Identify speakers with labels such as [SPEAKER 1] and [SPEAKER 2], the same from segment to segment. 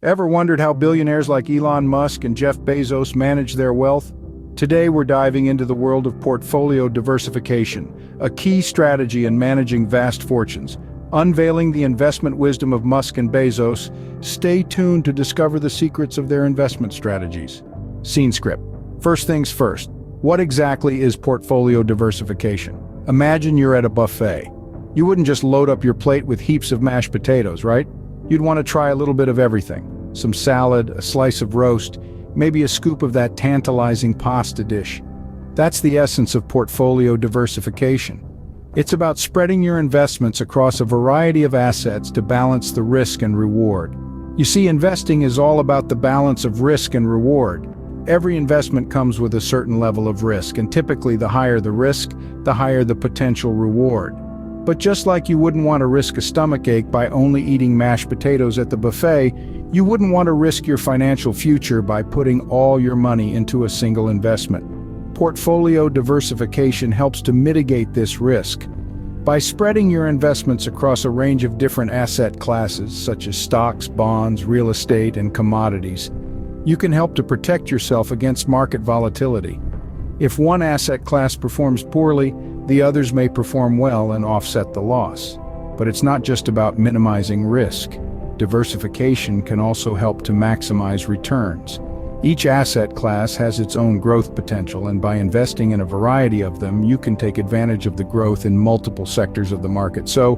[SPEAKER 1] Ever wondered how billionaires like Elon Musk and Jeff Bezos manage their wealth? Today we're diving into the world of portfolio diversification, a key strategy in managing vast fortunes. Unveiling the investment wisdom of Musk and Bezos, stay tuned to discover the secrets of their investment strategies. Scene script. First things first, what exactly is portfolio diversification? Imagine you're at a buffet. You wouldn't just load up your plate with heaps of mashed potatoes, right? You'd want to try a little bit of everything. Some salad, a slice of roast, maybe a scoop of that tantalizing pasta dish. That's the essence of portfolio diversification. It's about spreading your investments across a variety of assets to balance the risk and reward. You see, investing is all about the balance of risk and reward. Every investment comes with a certain level of risk, and typically the higher the risk, the higher the potential reward. But just like you wouldn't want to risk a stomachache by only eating mashed potatoes at the buffet, you wouldn't want to risk your financial future by putting all your money into a single investment. Portfolio diversification helps to mitigate this risk. By spreading your investments across a range of different asset classes, such as stocks, bonds, real estate, and commodities, you can help to protect yourself against market volatility. If one asset class performs poorly, the others may perform well and offset the loss. But it's not just about minimizing risk. Diversification can also help to maximize returns. Each asset class has its own growth potential, and by investing in a variety of them, you can take advantage of the growth in multiple sectors of the market. So,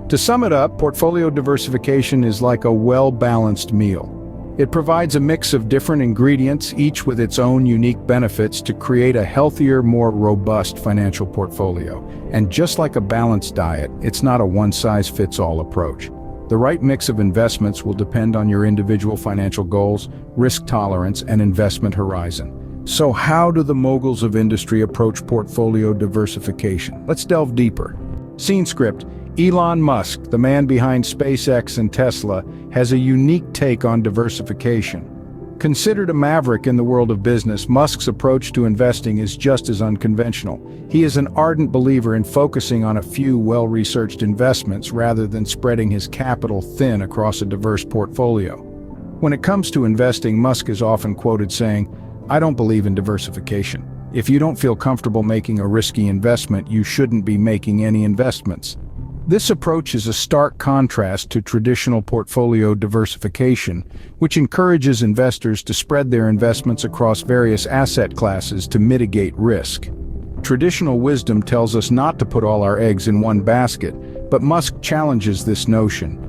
[SPEAKER 1] to sum it up, portfolio diversification is like a well-balanced meal. It provides a mix of different ingredients, each with its own unique benefits, to create a healthier, more robust financial portfolio. And just like a balanced diet, it's not a one-size-fits-all approach. The right mix of investments will depend on your individual financial goals, risk tolerance, and investment horizon. So how do the moguls of industry approach portfolio diversification? Let's delve deeper. Scene script. Elon Musk, the man behind SpaceX and Tesla, has a unique take on diversification. Considered a maverick in the world of business, Musk's approach to investing is just as unconventional. He is an ardent believer in focusing on a few well-researched investments rather than spreading his capital thin across a diverse portfolio. When it comes to investing, Musk is often quoted saying, "I don't believe in diversification. If you don't feel comfortable making a risky investment, you shouldn't be making any investments." This approach is a stark contrast to traditional portfolio diversification, which encourages investors to spread their investments across various asset classes to mitigate risk. Traditional wisdom tells us not to put all our eggs in one basket, but Musk challenges this notion.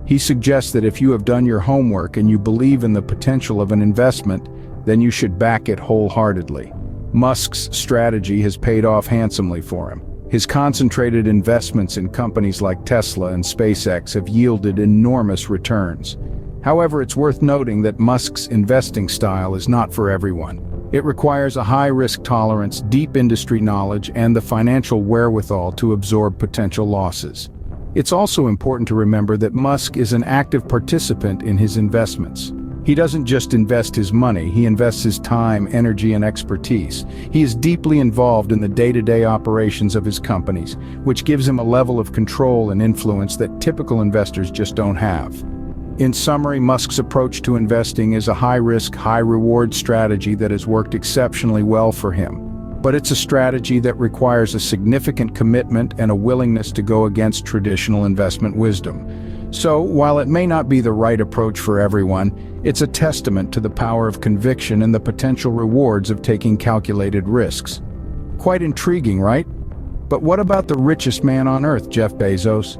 [SPEAKER 1] He suggests that if you have done your homework and you believe in the potential of an investment, then you should back it wholeheartedly. Musk's strategy has paid off handsomely for him. His concentrated investments in companies like Tesla and SpaceX have yielded enormous returns. However, it's worth noting that Musk's investing style is not for everyone. It requires a high risk tolerance, deep industry knowledge, and the financial wherewithal to absorb potential losses. It's also important to remember that Musk is an active participant in his investments. He doesn't just invest his money, he invests his time, energy, and expertise. He is deeply involved in the day-to-day operations of his companies, which gives him a level of control and influence that typical investors just don't have. In summary, Musk's approach to investing is a high-risk, high-reward strategy that has worked exceptionally well for him. But it's a strategy that requires a significant commitment and a willingness to go against traditional investment wisdom. So, while it may not be the right approach for everyone, it's a testament to the power of conviction and the potential rewards of taking calculated risks. Quite intriguing, right? But what about the richest man on earth, Jeff Bezos?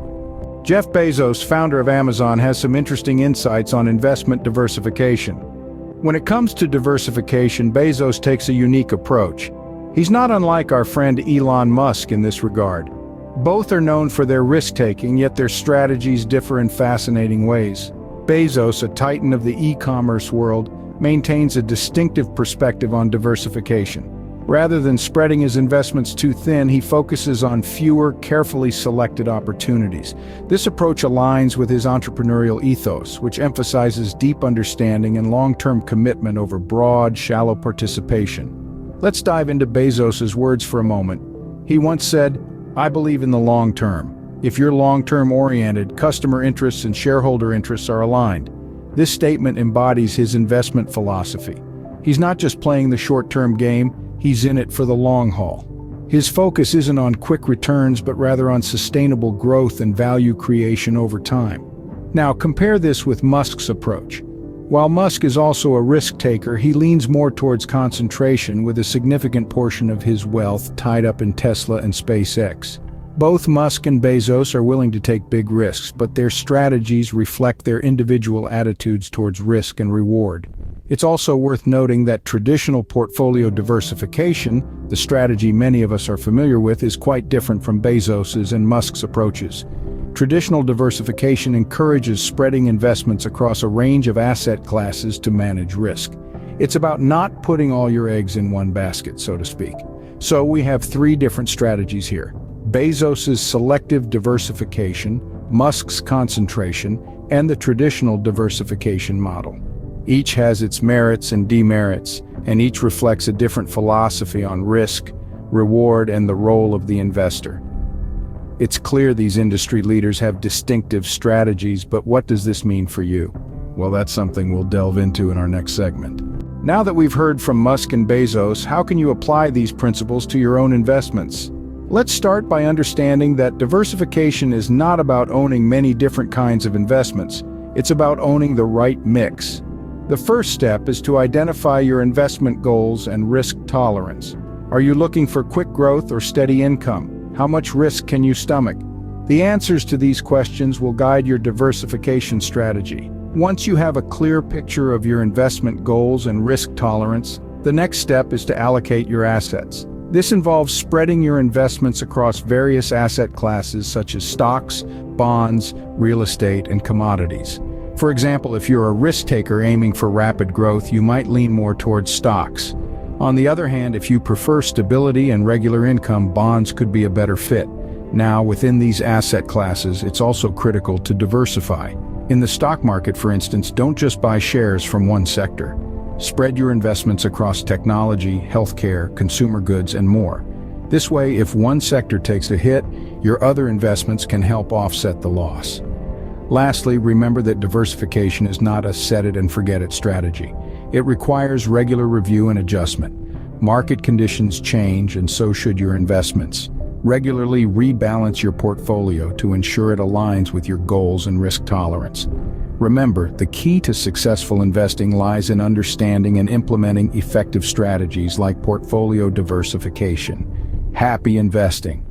[SPEAKER 1] Jeff Bezos, founder of Amazon, has some interesting insights on investment diversification. When it comes to diversification, Bezos takes a unique approach. He's not unlike our friend Elon Musk in this regard. Both are known for their risk-taking, yet their strategies differ in fascinating ways. Bezos, a titan of the e-commerce world, maintains a distinctive perspective on diversification. Rather than spreading his investments too thin, he focuses on fewer, carefully selected opportunities. This approach aligns with his entrepreneurial ethos, which emphasizes deep understanding and long-term commitment over broad, shallow participation. Let's dive into Bezos's words for a moment. He once said, "I believe in the long term. If you're long-term oriented, customer interests and shareholder interests are aligned. This statement embodies his investment philosophy. He's not just playing the short-term game, he's in it for the long haul. His focus isn't on quick returns, but rather on sustainable growth and value creation over time. Now, compare this with Musk's approach. While Musk is also a risk-taker, he leans more towards concentration, with a significant portion of his wealth tied up in Tesla and SpaceX. Both Musk and Bezos are willing to take big risks, but their strategies reflect their individual attitudes towards risk and reward. It's also worth noting that traditional portfolio diversification, the strategy many of us are familiar with, is quite different from Bezos's and Musk's approaches. Traditional diversification encourages spreading investments across a range of asset classes to manage risk. It's about not putting all your eggs in one basket, so to speak. So we have three different strategies here: Bezos's selective diversification, Musk's concentration, and the traditional diversification model. Each has its merits and demerits, and each reflects a different philosophy on risk, reward, and the role of the investor. It's clear these industry leaders have distinctive strategies, but what does this mean for you? Well, that's something we'll delve into in our next segment. Now that we've heard from Musk and Bezos, how can you apply these principles to your own investments? Let's start by understanding that diversification is not about owning many different kinds of investments. It's about owning the right mix. The first step is to identify your investment goals and risk tolerance. Are you looking for quick growth or steady income? How much risk can you stomach? The answers to these questions will guide your diversification strategy. Once you have a clear picture of your investment goals and risk tolerance, the next step is to allocate your assets. This involves spreading your investments across various asset classes such as stocks, bonds, real estate, and commodities. For example, if you're a risk-taker aiming for rapid growth, you might lean more towards stocks. On the other hand, if you prefer stability and regular income, bonds could be a better fit. Now, within these asset classes, it's also critical to diversify. In the stock market, for instance, don't just buy shares from one sector. Spread your investments across technology, healthcare, consumer goods, and more. This way, if one sector takes a hit, your other investments can help offset the loss. Lastly, remember that diversification is not a set-it-and-forget-it strategy. It requires regular review and adjustment. Market conditions change, and so should your investments. Regularly rebalance your portfolio to ensure it aligns with your goals and risk tolerance. Remember, the key to successful investing lies in understanding and implementing effective strategies like portfolio diversification. Happy investing!